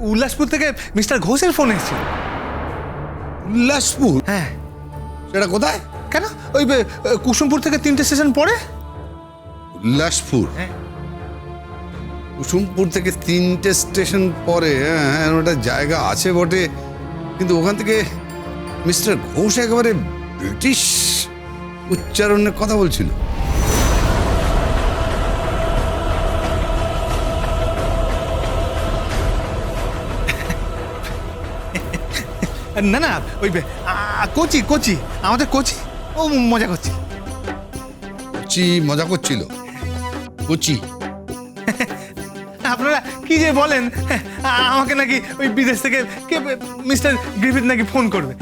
উল্লাসপুর থেকে মিস্টার ঘোষের ফোন এসেছিল। উল্লাসপুর? হ্যাঁ। সেটা কোথায়? কেন? ওই কুসুমপুর থেকে 3টে স্টেশন পরে। উল্লাসপুর? হ্যাঁ। কুসুমপুর থেকে 3টে স্টেশন পরে, হ্যাঁ ওটা জায়গা আছে বটে, কিন্তু ওখান থেকে মিস্টার ঘোষ একেবারে ব্রিটিশ উচ্চারণে কথা বলছিল। না না, ওই কোচি কোচি, আমাদের কোচি, ও মজা করছি। কোচি মজা করছিল? কোচি? আপনারা কি যে বলেন, আমাকে নাকি ওই বিদেশ থেকে কে মিস্টার গ্রিফিথ নাকি ফোন করবে।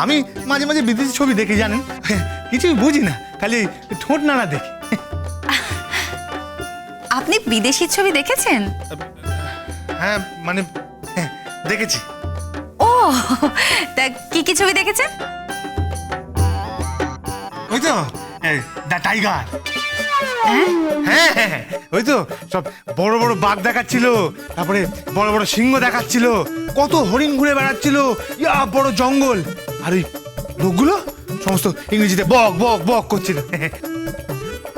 আমি মাঝে মাঝে বিদেশি ছবি দেখি, জানেন, কিছুই বুঝি না, খালি ঠোঁট নাড়া দেখি। আপনি বিদেশি ছবি দেখেছেন? হ্যাঁ মানে দেখেছি। ও তা কি কি ছবি দেখেছেন? ওই তো দ্য টাইগার। হ্যাঁ হ্যাঁ, ওই তো সব বড় বড় বাঘ দেখাচ্ছিল, তারপরে বড় বড় সিংহ দেখাচ্ছিল, কত হরিণ ঘুরে বেড়াচ্ছিল, ইয়া বড় জঙ্গল, আর ওই লোকগুলো সমস্ত ইংরেজিতে বক বক বক করছিল।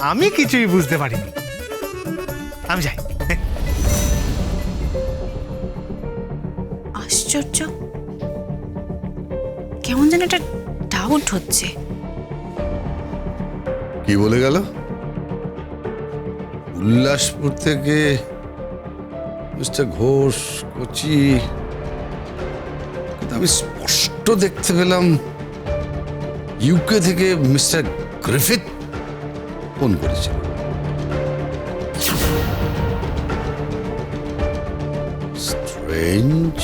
আমি কিছুই বুঝতে পারিনি। আমি যাই। আশ্চর্য, কেমন যেন একটা ডাউট হচ্ছে। কি বলে গেল? উল্লাসপুর থেকে মিস্টার ঘোষ কোচি, কিন্তু আমি স্পষ্ট দেখতে পেলাম ইউকে থেকে মিস্টার গ্রিফিথ ফোন করেছিল। স্ট্রেঞ্জ।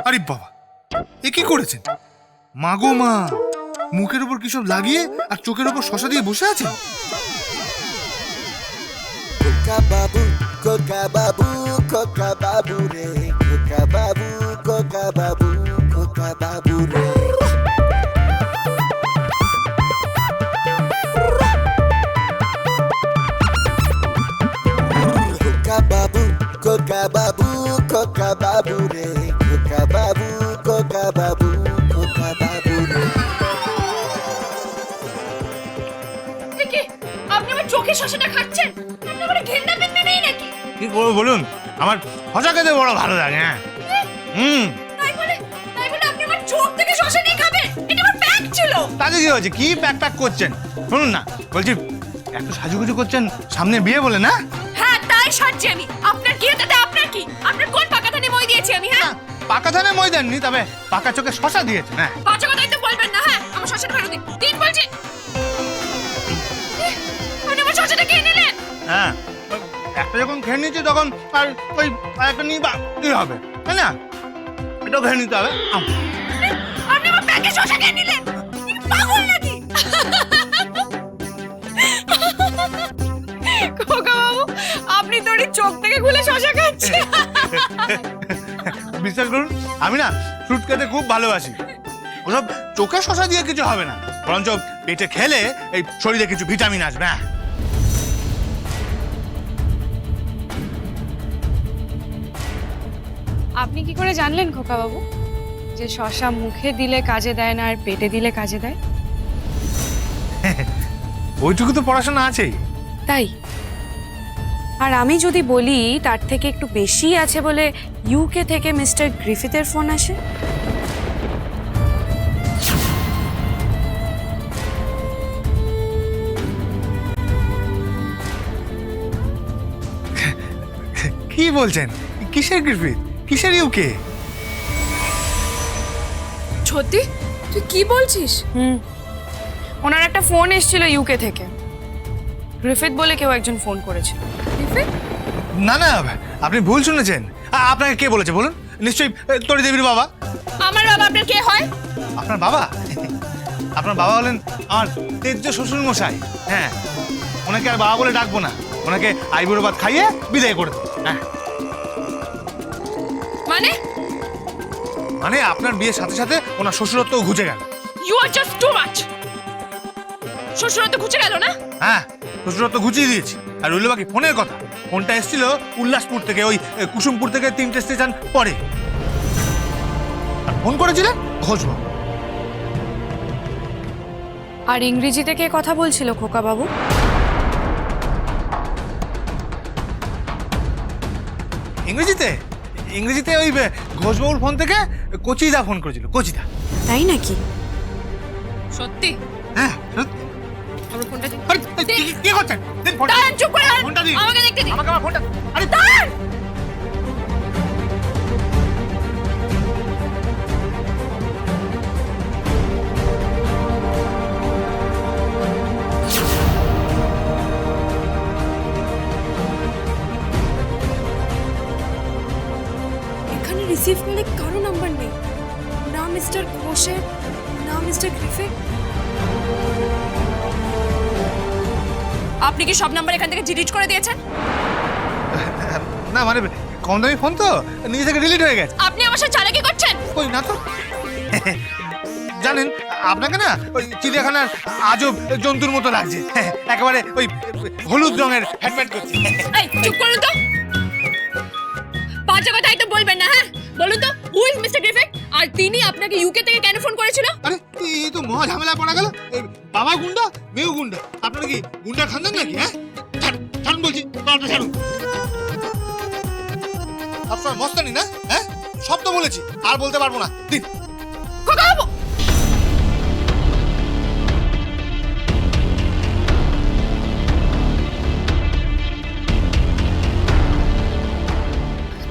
আরে বাবা, এ কি করেছেন? মা গো মা, মুখের উপর কি সব লাগিয়ে আর চোখের উপর শশা দিয়ে বসে আছেন? Coca babu, coca babu, coca babu re, coca babu, coca babu, coca babu re. Coca babu, coca babu, coca babu re, coca babu, coca babu, coca babu re. কি আপনি আমার চোখে শসাটা খাচ্ছেন? আপনি আমার ঘেন্না পেতে নেই নাকি? কি করবো বলুন, আমার শশা খেতে বড় ভালো লাগে। হ্যাঁ তাই বলে আপনি আমার চোখ থেকে শসা নিয়ে খাবেন? এটা আমার প্যাক ছিল। তাতে কি হয়েছে? কি প্যাক প্যাক করছেন? শুনুন না, বলছি এত সাজুগুজু করছেন, সামনে বিয়ে বলে না? হ্যাঁ তাই সাজছি আমি। আপনার কি তাতে আপনার কি? আপনার কোন পাকা ধানে মই দিয়েছি আমি? হ্যাঁ পাকা ধানে মই দেননি, তবে পাকা চোখে শশা দিয়েছেন। হ্যাঁ বাচ্চা কথাই তো বলবেন না। হ্যাঁ আমার শসাটা ফেরত দিন, দিন বলছি। আপনি আমার শসাটা খেয়ে নিলেন। হ্যাঁ, একটা যখন খেয়ে নিয়েছি তখন আর ওই একটা নিয়ে কি হবে, তাই না? এটাও খেয়ে নিতে হবে। আপনি আমার প্যাকে শসা খেয়ে নিলেন, পাগল নাকি? খোকা বাবু, আপনি তো চোখ থেকে খুলে শসা খাচ্ছেন। বিশ্বাস করুন, আমি না ফ্রুট খেতে খুব ভালোবাসি। ওসব চোখে শশা দিয়ে কিছু হবে না, বরঞ্চ পেটে খেলে এই শরীরে কিছু ভিটামিন আসবে। হ্যাঁ আপনি কি করে জানলেন খোকা বাবু যে শশা মুখে দিলে কাজে দেয় না আর পেটে দিলে কাজে দেয়? ওইটুকু তো পড়াশোনা আছেই। তাই? আর আমি যদি বলি তার থেকে একটু বেশি আছে বলে ইউকে থেকে মিস্টার গ্রিফিথের ফোন আসে? কি বলছেন? কিসের গ্রিফিথ? কিসের ইউকে? সত্যি? তুই কি বলছিস? ওনার একটা ফোন এসেছিল ইউকে থেকে। গ্রিফিথ বলে কেউ একজন ফোন করেছিল। না না, আপনি ভুল শুনেছেন। আপনাকে কে বলেছে বলুন? নিশ্চয়ই তরি দেবীর বাবা। আমার বাবা আপনার কে হয়? আপনার বাবা? আপনার বাবা হলেন আমার তেজ্য শ্বশুর মশাই। হ্যাঁ, ওনাকে আর বাবা বলে ডাকবো না, ওনাকে আইবুড়ো ভাত খাইয়ে বিদায় করে দেবো। হ্যাঁ মানে? মানে আপনার বিয়ের সাথে সাথে ওনার শ্বশুরত্বও ঘুচে গেল। You are just too much. শ্বশুরত্ব ঘুচে গেল না? হ্যাঁ, শ্বশুর তো ঘুচিয়ে দিয়েছি। আর রইল বাকি ফোনের কথা। ফোনটা এসেছিল উল্লাসপুর থেকে, ওই কুসুমপুর থেকে 3টে স্টেশন পরে। আর ফোন করেছিলেন ঘোষবাবু। আর ইংরেজিতে কে কথা বলছিল খোকা বাবু? ইংরেজিতে ইংরেজিতে ওই ঘোষবাবুর ফোন থেকে কচিদা ফোন করেছিল, কচিদা। তাই নাকি? সত্যি? হ্যাঁ সত্যি। আমার ফোনটা দিন। আরে, কি করছেন? দিন ফোনটা। দাঁড়ান, চুপ করে দাঁড়ান। ফোনটা দিন। আমাকে দেখতে দিন। আমাকে আমার ফোনটা। আরে দাঁড়ান। এখানে রিসিভ করলে কারো নাম্বার নেই, না মিস্টার ঘোষের না মিস্টার গ্রিফিথ। আপনি কি সব নাম্বার এখান থেকে ডিলিট করে দিয়েছেন? না মানে কম দামি ফোন তো নিজে থেকে ডিলিট হয়ে গেছে। আপনি আমার সাথে চালাকি করছেন? কই না তো। জানেন আপনাকে না ওই চিড়িয়াখানার আজব জন্তুর মতো লাগছে। একেবারে ওই হলুদ রঙের হ্যাটম্যাট করছে। এই চুপ করুন তো। বাজে কথা একদম বলবেন না, হ্যাঁ? বলুন তো, হু ইজ মিস্টার গ্রিফিথ? আর তিনি আপনাকে ইউকে থেকে কেন ফোন করেছিল? আরে এই তো মহা ঝামেলা পড়া গেল। বাবা গুন্ডা মেয়েও গুন্ডা। আপনারা কি গুন্ডা খানদান নাকি? হ্যাঁ ছাড়ুন বলছি, কলটা ছাড়ুন। আপনার মস্তানি না? হ্যাঁ সব তো বলেছি, আর বলতে পারবো না। দিন। খোকা বাবু!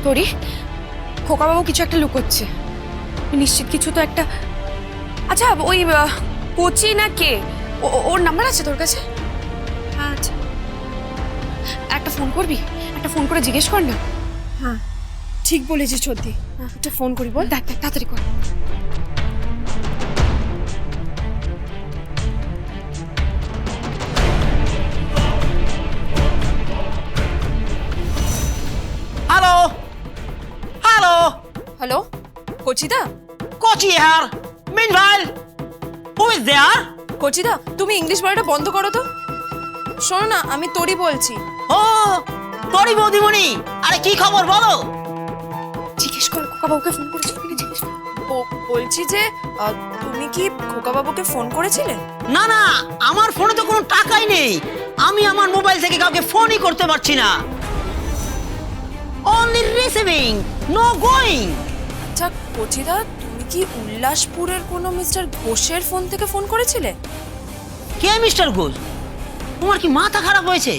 তোরি, খোকা বাবু কিছু একটা লুকোচ্ছে। নিশ্চিত কিছু তো একটা। আচ্ছা ওই কোচি না কে, ওর নাম্বার আছে তোর কাছে? আচ্ছা একটা ফোন করবি, একটা ফোন করে জিজ্ঞেস কর না। হ্যাঁ ঠিক বলেছিস সত্যি, একটা ফোন করি বল। দেখ দেখ তাড়াতাড়ি কর। हेलो हेलो হ্যালো কোচিদা? कोची यार मीनवाइल हु इज देयर কোচিদা তুমি ইংলিশ বলাটা বন্ধ করো তো। শোনো না, আমি তোরি বলছি। ও তোরি বৌদিমণি, আরে কি খবর বলো? জিজ্ঞেস কর খোকা বাবুকে ফোন করেছিল কিনা জিজ্ঞেস কর। বলছি যে তুমি কি খোকা বাবুকে ফোন করেছিলে? না না, আমার ফোনে তো কোনো টাকাই নেই, আমি আমার মোবাইল থেকে কাউকে ফোনই করতে পারছি না। Only receiving, no going. আচ্ছা কোচিদা, তুমি কি উল্লাসপুরের কোনো মিস্টার ঘোষের ফোন থেকে ফোন করেছিলে? কে মিস্টার ঘোষ? তোমার কি মাথা খারাপ হয়েছে?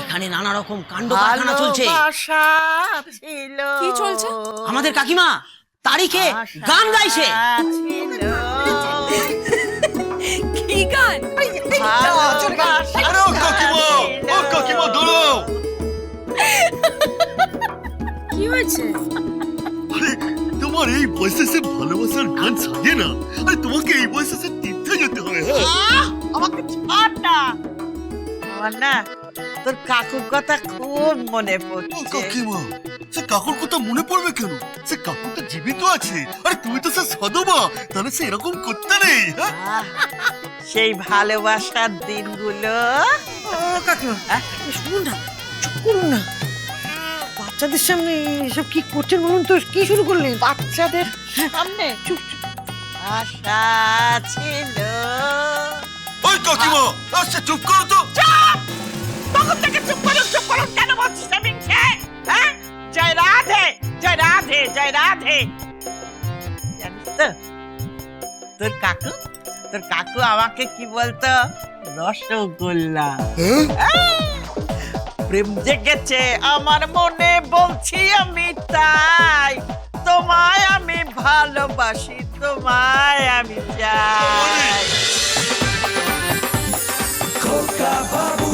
এখানে নানা রকম কাণ্ড কারখানা চলছে। কি চলছে? আমাদের কাকিমা তারিখে গান গাইছে। কি গান? কি হয়েছে? তোমার এই বয়সে সে ভালোবাসার গান সাজে না। আরে তোমাকে এই বয়সে সে তীর্থে যেতে হবে। আমাকে ছাড় না। আমার না তোর কাকুর কথা খুব মনে ও পড়ছে। কাকিমা, সে কাকুর কথা মনে পড়বে কেন? সে কাকু তো জীবিত আছে। আরে তুমি তো সে সদমা, তাহলে সে এরকম করতে নেই। হ্যাঁ? আহ, সেই ভালোবাসার দিনগুলো। কাকিমা শুনুন না, চুপ করুন না। বাচ্চাদের সামনে এসব কি করছেন বলুন তো? কি শুরু করলেন? বাচ্চাদের সামনে চুপ আশা ছিল। ওই কাকিমা, আচ্ছা চুপ করো তো। তখন থেকে চুপ করুন কেন বলছিস আমি? হ্যাঁ, জয় রাধে জয় রাধে জয় রাধে। জানিস তো তোর কাকু আমাকে কি বলতো? রসগোল্লা। প্রেম জেগেছে আমার মনে, বলছি আমি তাই। তোমায় আমি ভালোবাসি, তোমায় আমি চাই। খোকা বাবু